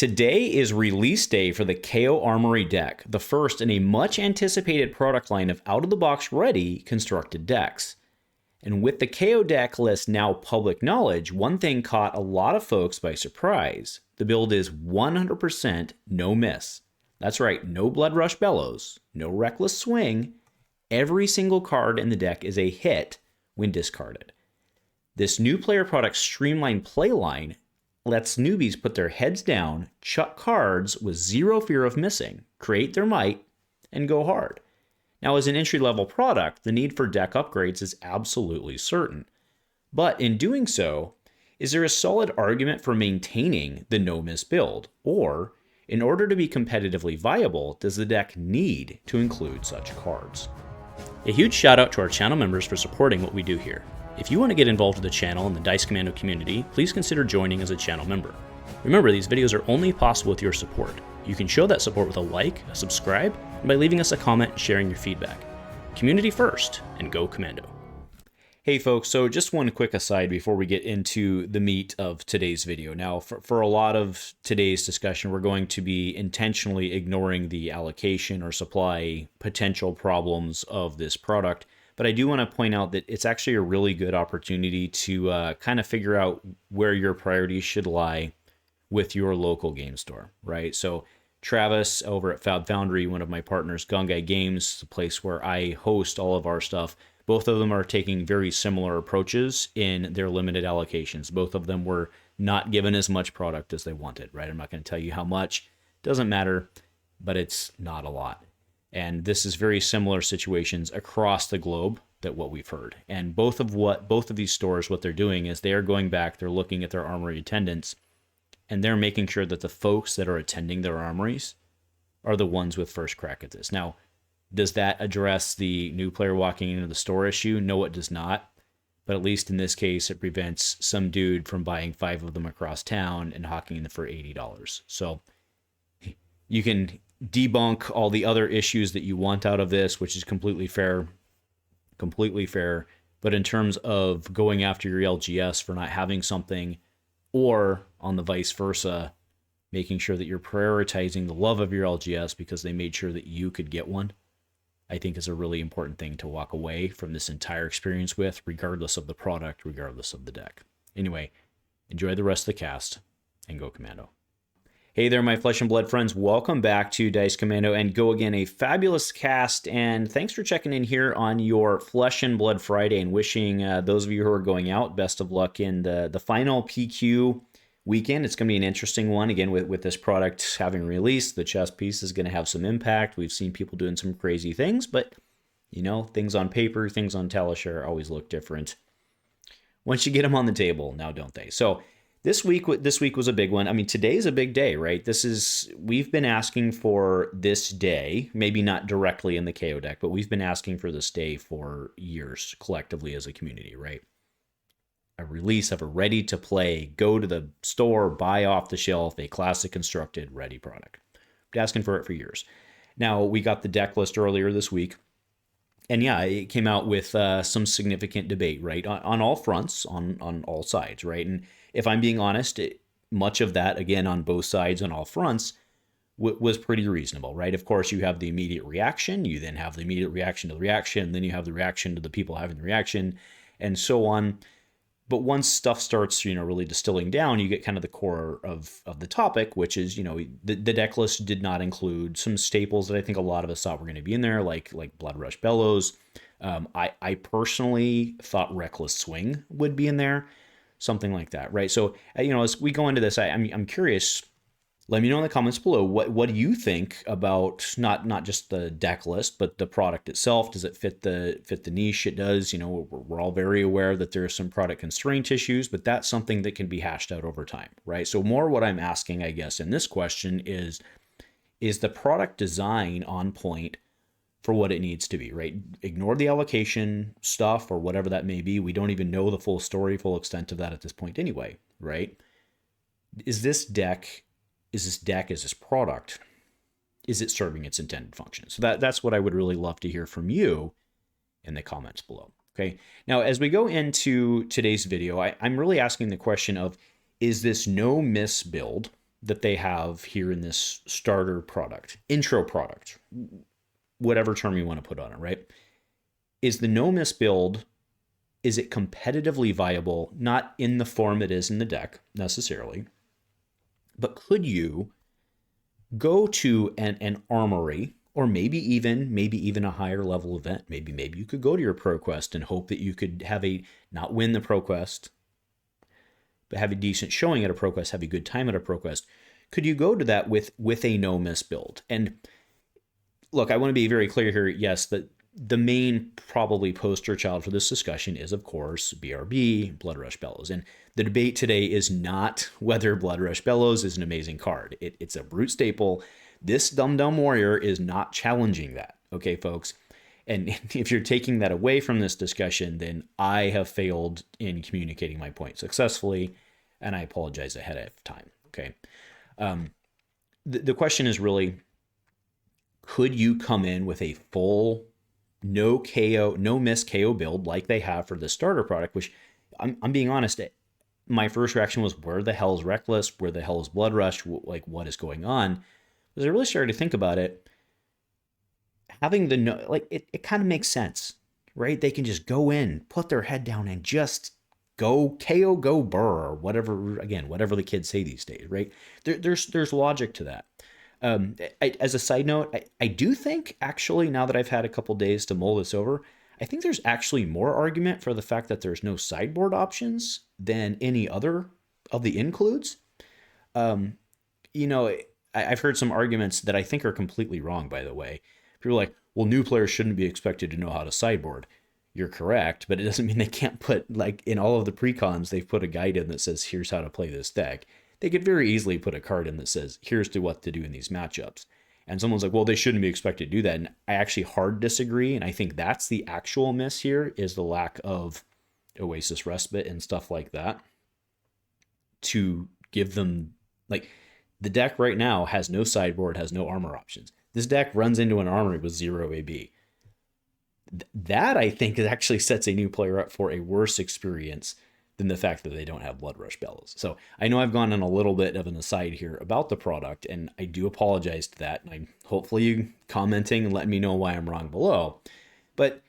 Today is release day for the Kayo Armory Deck, the first in a much anticipated product line of out-of-the-box ready constructed decks. And with the Kayo deck list now public knowledge, one thing caught a lot of folks by surprise. The build is 100% no miss. That's right, no Blood Rush Bellows, no Reckless Swing. Every single card in the deck is a hit when discarded. This new player product streamlined playline lets newbies put their heads down, chuck cards with zero fear of missing, create their might, and go hard. Now, as an entry-level product, the need for deck upgrades is absolutely certain. But in doing so, is there a solid argument for maintaining the no-miss build? Or, in order to be competitively viable, does the deck need to include such cards? A huge shout out to our channel members for supporting what we do here. If you want to get involved with the channel and the Dice Commando community, please consider joining as a channel member. Remember, these videos are only possible with your support. You can show that support with a like, a subscribe, and by leaving us a comment and sharing your feedback. Community first, and go Commando. Hey folks, so just one quick aside before we get into the meat of today's video. Now, for a lot of today's discussion, we're going to be intentionally ignoring the allocation or supply potential problems of this product. But I do want to point out that it's actually a really good opportunity to kind of figure out where your priorities should lie with your local game store, right? So Travis over at Fab Foundry, one of my partners, Gungai Games, the place where I host all of our stuff, both of them are taking very similar approaches in their limited allocations. Both of them were not given as much product as they wanted, right? I'm not going to tell you how much. Doesn't matter, but it's not a lot. And this is very similar situations across the globe that what we've heard. And both of these stores, what they're doing is they are going back, they're looking at their armory attendance, and they're making sure that the folks that are attending their armories are the ones with first crack at this. Now, does that address the new player walking into the store issue? No, it does not. But at least in this case, it prevents some dude from buying 5 of them across town and hawking them for $80. So you can debunk all the other issues that you want out of this, which is completely fair. But in terms of going after your LGS for not having something, or on the vice versa, making sure that you're prioritizing the love of your LGS because they made sure that you could get one, I think is a really important thing to walk away from this entire experience with, regardless of the product, regardless of the deck. Anyway, enjoy the rest of the cast, and go Commando. Hey there, my flesh and blood friends. Welcome back to Dice Commando and Go Again, a fabulous cast. And thanks for checking in here on your Flesh and Blood Friday and wishing those of you who are going out best of luck in the final PQ weekend. It's going to be an interesting one. Again, with this product having released, the chess piece is going to have some impact. We've seen people doing some crazy things, but you know, things on paper, things on Talishar always look different once you get them on the table, now don't they? So This week was a big one. I mean, today's a big day, right? We've been asking for this day, maybe not directly in the KO deck, but we've been asking for this day for years collectively as a community, right? A release of a ready-to-play, go to the store, buy off the shelf, a classic constructed, ready product. Been asking for it for years. Now, we got the deck list earlier this week. And yeah, it came out with some significant debate, right? On all fronts, on all sides, right? And if I'm being honest, much of that, again, on both sides, on all fronts, was pretty reasonable, right? Of course, you have the immediate reaction. You then have the immediate reaction to the reaction. And then you have the reaction to the people having the reaction, and so on. But once stuff starts, really distilling down, you get kind of the core of the topic, which is, the deck list did not include some staples that I think a lot of us thought were going to be in there, like Blood Rush Bellows. I personally thought Reckless Swing would be in there, something like that, right? So, as we go into this, I'm curious. Let me know in the comments below, what do you think about not just the deck list, but the product itself? Does it fit the niche? It does. We're all very aware that there are some product constraint issues, but that's something that can be hashed out over time, right? So more what I'm asking, I guess, in this question is the product design on point for what it needs to be, right? Ignore the allocation stuff or whatever that may be. We don't even know the full story, full extent of that at this point anyway, right? Is this product, is it serving its intended function? So that's what I would really love to hear from you in the comments below. Okay. Now, as we go into today's video, I'm really asking the question of, is this no miss build that they have here in this starter product, intro product, whatever term you want to put on it, right? Is the no miss build, is it competitively viable? Not in the form it is in the deck necessarily, but could you go to an armory, or maybe even a higher level event? Maybe you could go to your Pro Quest and hope that you could have not win the Pro Quest, but have a decent showing at a Pro Quest, have a good time at a Pro Quest. Could you go to that with a no miss build? And look, I want to be very clear here. Yes, the main probably poster child for this discussion is, of course, BRB, Blood Rush Bellows. And the debate today is not whether Blood Rush Bellows is an amazing card. It's a brute staple. This Dum Dum Warrior is not challenging that. Okay, folks? And if you're taking that away from this discussion, then I have failed in communicating my point successfully, and I apologize ahead of time. Okay. The question is really, could you come in with a full no miss KO build like they have for the starter product? Which I'm being honest, my first reaction was, where the hell is Reckless? Where the hell is Blood Rush? Like, what is going on? As I really started to think about it, having the no, like, it kind of makes sense, right? They can just go in, put their head down, and just go KO, go burr, or whatever the kids say these days, right? There's logic to that. As a side note, I do think, actually, now that I've had a couple days to mull this over, I think there's actually more argument for the fact that there's no sideboard options than any other of the includes. I've heard some arguments that I think are completely wrong, by the way. People are like, well, new players shouldn't be expected to know how to sideboard. You're correct, but it doesn't mean they can't put, like, in all of the precons, they've put a guide in that says, here's how to play this deck. They could very easily put a card in that says, here's what to do in these matchups. And someone's like, well, they shouldn't be expected to do that. And I actually hard disagree. And I think that's the actual miss here, is the lack of Oasis Respite and stuff like that to give them, like, the deck right now has no sideboard, has no armor options. This deck runs into an armory with 0 AB. That, I think, actually sets a new player up for a worse experience than the fact that they don't have Blood Rush Bellows. So I know I've gone on a little bit of an aside here about the product, and I do apologize to that. And I'm hopefully you commenting and letting me know why I'm wrong below. But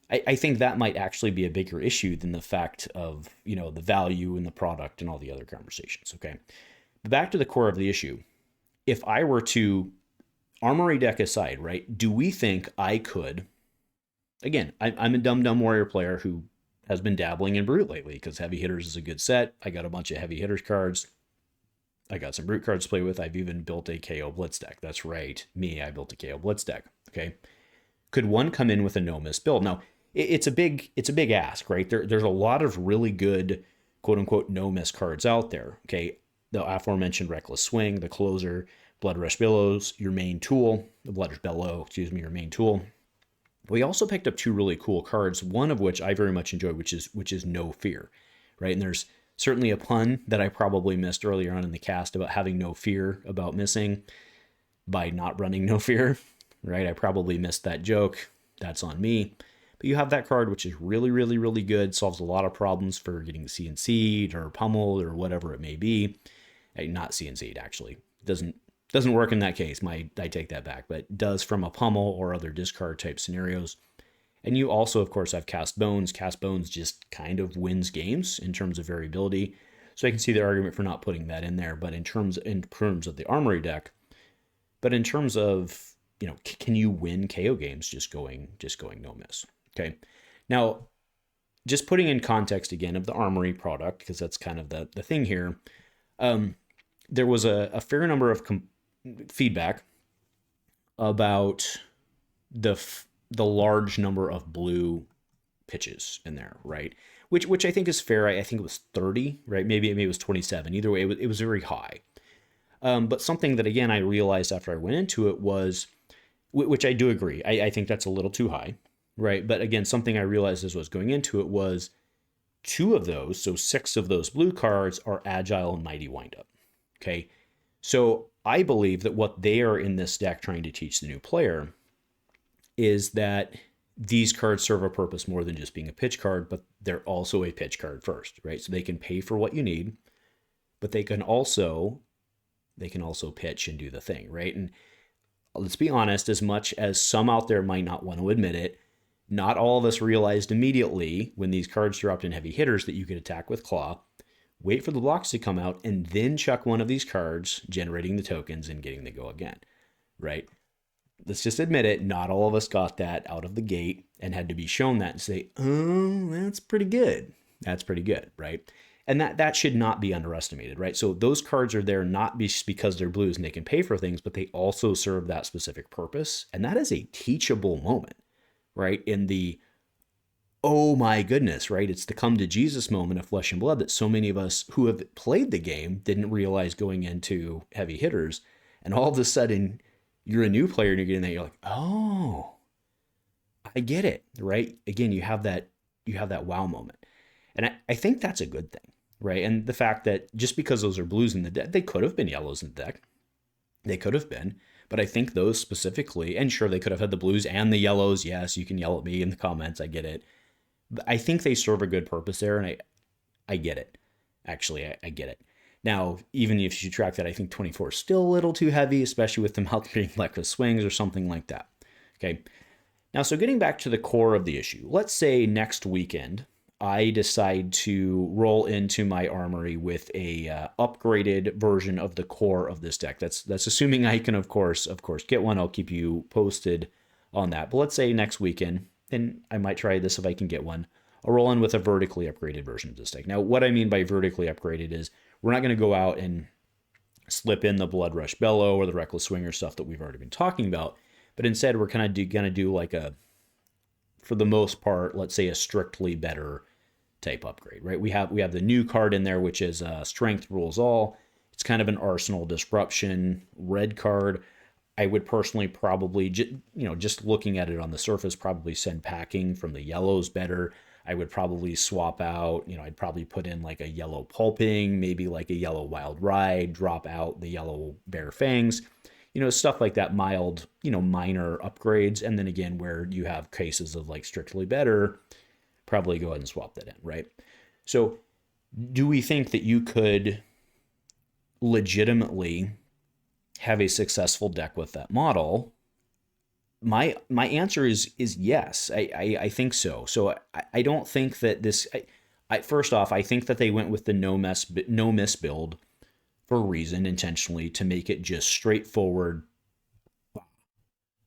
I think that might actually be a bigger issue than the fact of, the value in the product and all the other conversations. Okay. But back to the core of the issue. If I were to, Armory Deck aside, right, do we think I could, again, I'm a Dum Dum Warrior player who has been dabbling in Brute lately because Heavy Hitters is a good set. I got a bunch of Heavy Hitters cards. I got some Brute cards to play with. I've even built a KO Blitz deck. That's right. I built a KO Blitz deck. Okay. Could one come in with a no miss build? Now, it's a big ask, right? There's a lot of really good, quote unquote, no miss cards out there. Okay. The aforementioned Reckless Swing, the Closer, Blood Rush Bellows, your main tool, your main tool. We also picked up two really cool cards, one of which I very much enjoy, which is No Fear, right? And there's certainly a pun that I probably missed earlier on in the cast about having no fear about missing by not running No Fear, right? I probably missed that joke. That's on me. But you have that card, which is really, really, really good, solves a lot of problems for getting CNC'd or pummeled or whatever it may be. Not CNC'd, actually. Doesn't work in that case. I take that back, but does from a pummel or other discard type scenarios. And you also, of course, have Cast Bones. Cast Bones just kind of wins games in terms of variability. So I can see the argument for not putting that in there. But in terms of the Armory deck, but in terms of, can you win KO games just going no miss? Okay. Now, just putting in context again of the Armory product, because that's kind of the thing here. There was a fair number of feedback about the large number of blue pitches in there, right? Which I think is fair. I think it was 30, right? Maybe it was 27. Either way, it was very high. But something that, again, I realized after I went into it was, which I do agree, I think that's a little too high, right? But again, something I realized as I was going into it was 2 of those, so 6 of those blue cards are Agile and Mighty Windup. Okay, so I believe that what they are in this deck trying to teach the new player is that these cards serve a purpose more than just being a pitch card, but they're also a pitch card first, right? So they can pay for what you need, but they can also they can also pitch and do the thing, right? And let's be honest, as much as some out there might not want to admit it, not all of us realized immediately when these cards dropped in heavy hitters that you could attack with Claw, wait for the blocks to come out, and then chuck one of these cards, generating the tokens and getting the go again, right? Let's just admit it, not all of us got that out of the gate and had to be shown that and say, oh, that's pretty good. That's pretty good, right? And that should not be underestimated, right? So those cards are there not because they're blues and they can pay for things, but they also serve that specific purpose. And that is a teachable moment, right? In the, oh my goodness, right? It's the come to Jesus moment of Flesh and Blood that so many of us who have played the game didn't realize going into heavy hitters. And all of a sudden, you're a new player and you're getting that, you're like, oh, I get it, right? Again, you have that wow moment. And I think that's a good thing, right? And the fact that just because those are blues in the deck, they could have been yellows in the deck. They could have been. But I think those specifically, and sure, they could have had the blues and the yellows. Yes, you can yell at me in the comments. I get it. But I think they serve a good purpose there, and I get it. Actually, I get it. Now, even if you track that, I think 24 is still a little too heavy, especially with them out being like with swings or something like that. Okay. Now, so getting back to the core of the issue, let's say next weekend, I decide to roll into my armory with a upgraded version of the core of this deck. That's assuming I can, of course, get one. I'll keep you posted on that. But let's say next weekend, and I might try this if I can get one, I'll roll in with a vertically upgraded version of this deck. Now, what I mean by vertically upgraded is we're not going to go out and slip in the Blood Rush Bellow or the Reckless Swinger stuff that we've already been talking about. But instead, we're kind of going to do like a, for the most part, let's say a strictly better type upgrade, right? We have the new card in there, which is Strength Rules All. It's kind of an Arsenal Disruption red card. I would personally probably, just looking at it on the surface, probably send packing from the yellows better. I would probably swap out, I'd probably put in like a yellow Pulping, maybe like a yellow Wild Ride, drop out the yellow Bare Fangs, stuff like that, mild, minor upgrades. And then again, where you have cases of like strictly better, probably go ahead and swap that in, right? So do we think that you could legitimately have a successful deck with that model? My answer is yes. I think so. So I don't think that this. First off, I think that they went with the no miss build for a reason, intentionally, to make it just straightforward,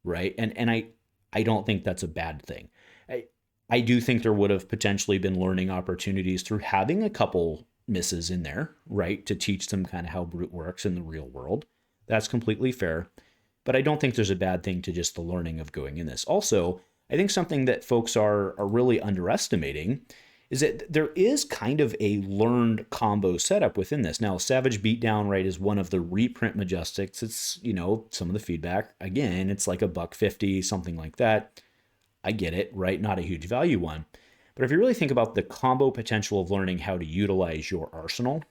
right? And I don't think that's a bad thing. I do think there would have potentially been learning opportunities through having a couple misses in there, right, to teach them kind of how Brute works in the real world. That's completely fair. But I don't think there's a bad thing to just the learning of going in this. Also, I think something that folks are really underestimating is that there is kind of a learned combo setup within this. Now, Savage Beatdown, right, is one of the reprint Majestics. It's, some of the feedback. Again, it's like $150, something like that. I get it, right? Not a huge value one. But if you really think about the combo potential of learning how to utilize your arsenal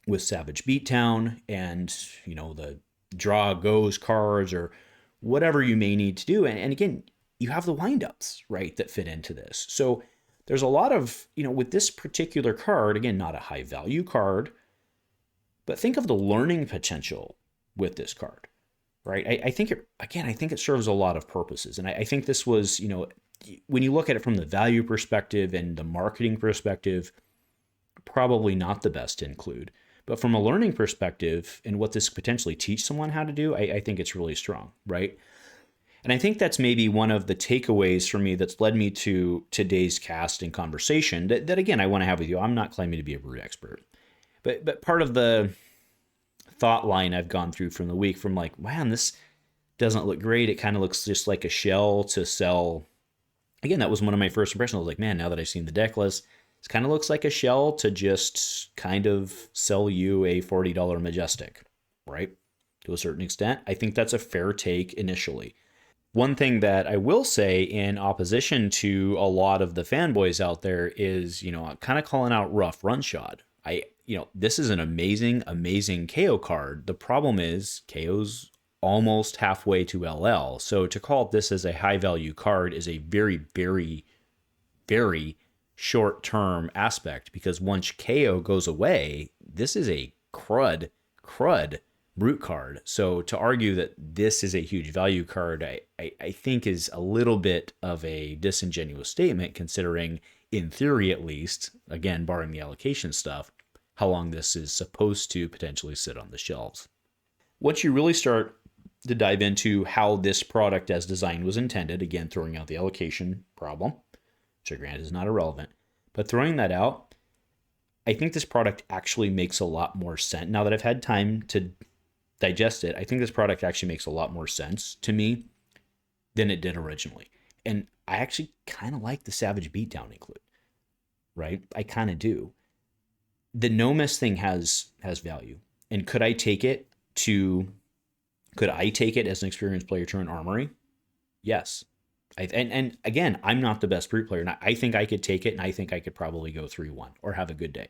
with Savage Beatdown and, the draw goes cards or whatever you may need to do. And again, you have the windups, right, that fit into this. So there's a lot of, with this particular card, again, not a high value card, but think of the learning potential with this card, right? I think it serves a lot of purposes. And I think this was, when you look at it from the value perspective and the marketing perspective, probably not the best to include. But from a learning perspective and what this potentially teach someone how to do, I think it's really strong, right? And I think that's maybe one of the takeaways for me that's led me to today's cast and conversation that again, I want to have with you. I'm not claiming to be a Brute expert, but part of the thought line I've gone through from the week from like, man, this doesn't look great. It kind of looks just like a shell to sell. Again, that was one of my first impressions. I was like, man, now that I've seen the deck list, it kind of looks like a shell to just kind of sell you a $40 Majestic, right? To a certain extent. I think that's a fair take initially. One thing that I will say in opposition to a lot of the fanboys out there is, I'm kind of calling out Rough Runshot. This is an amazing, amazing KO card. The problem is KO's almost halfway to LL. So to call this as a high value card is a very, very, very short-term aspect, because once KO goes away, this is a crud brute card. So to argue that this is a huge value card, I think is a little bit of a disingenuous statement, considering, in theory at least, again, barring the allocation stuff, how long this is supposed to potentially sit on the shelves. Once you really start to dive into how this product as designed was intended, again, throwing out the allocation problem, which granted is not irrelevant, but throwing that out, I think this product actually makes a lot more sense. Now that I've had time to digest it, I think this product actually makes a lot more sense to me than it did originally. And I actually kind of like the Savage Beatdown include, right? I kind of do. The no miss thing has value. And could I take it as an experienced player to an armory? Yes. And again, I'm not the best brute player. And I think I could take it, and I think I could probably go 3-1 or have a good day.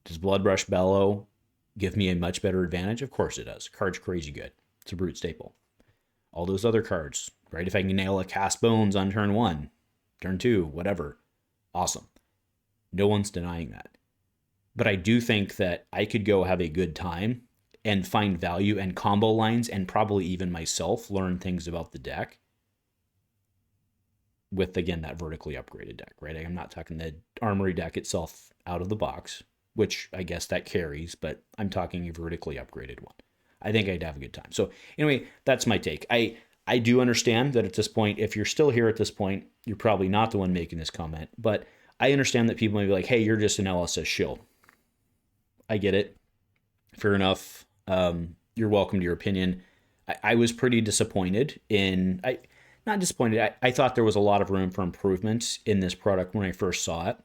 Does Bloodrush Bellow give me a much better advantage? Of course it does. Card's crazy good. It's a brute staple. All those other cards, right? If I can nail a Cast Bones on turn 1, turn 2, whatever, awesome. No one's denying that. But I do think that I could go have a good time and find value and combo lines, and probably even myself learn things about the deck with, again, that vertically upgraded deck, right? I'm not talking the Armory deck itself out of the box, which I guess that carries, but I'm talking a vertically upgraded one. I think I'd have a good time. So anyway, that's my take. I do understand that at this point, if you're still here at this point, you're probably not the one making this comment, but I understand that people may be like, hey, you're just an LSS shill. I get it. Fair enough. You're welcome to your opinion. I was pretty disappointed not disappointed. I thought there was a lot of room for improvement in this product when I first saw it.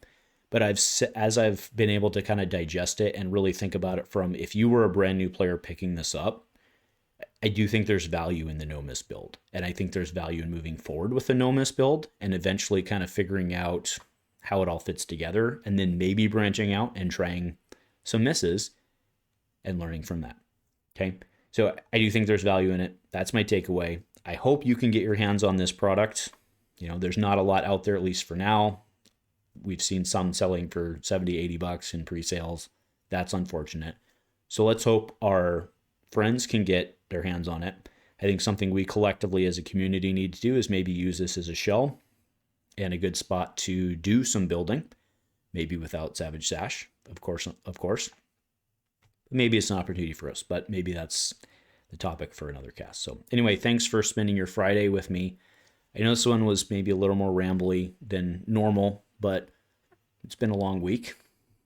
But as I've been able to kind of digest it and really think about it from, if you were a brand new player picking this up, I do think there's value in the no miss build. And I think there's value in moving forward with the no miss build and eventually kind of figuring out how it all fits together, and then maybe branching out and trying some misses and learning from that. Okay. So I do think there's value in it. That's my takeaway. I hope you can get your hands on this product. There's not a lot out there, at least for now. We've seen some selling for $70, $80 in pre-sales. That's unfortunate. So let's hope our friends can get their hands on it. I think something we collectively as a community need to do is maybe use this as a shell and a good spot to do some building, maybe without Savage Sash, of course. Maybe it's an opportunity for us, but maybe that's the topic for another cast. So anyway, thanks for spending your Friday with me. I know this one was maybe a little more rambly than normal, but it's been a long week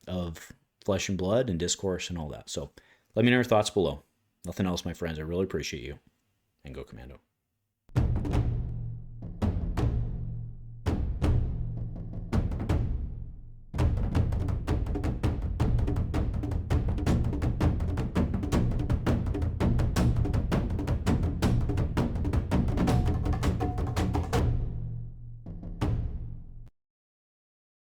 of flesh and blood and discourse and all that. So let me know your thoughts below. Nothing else, my friends. I really appreciate you. And go Commando.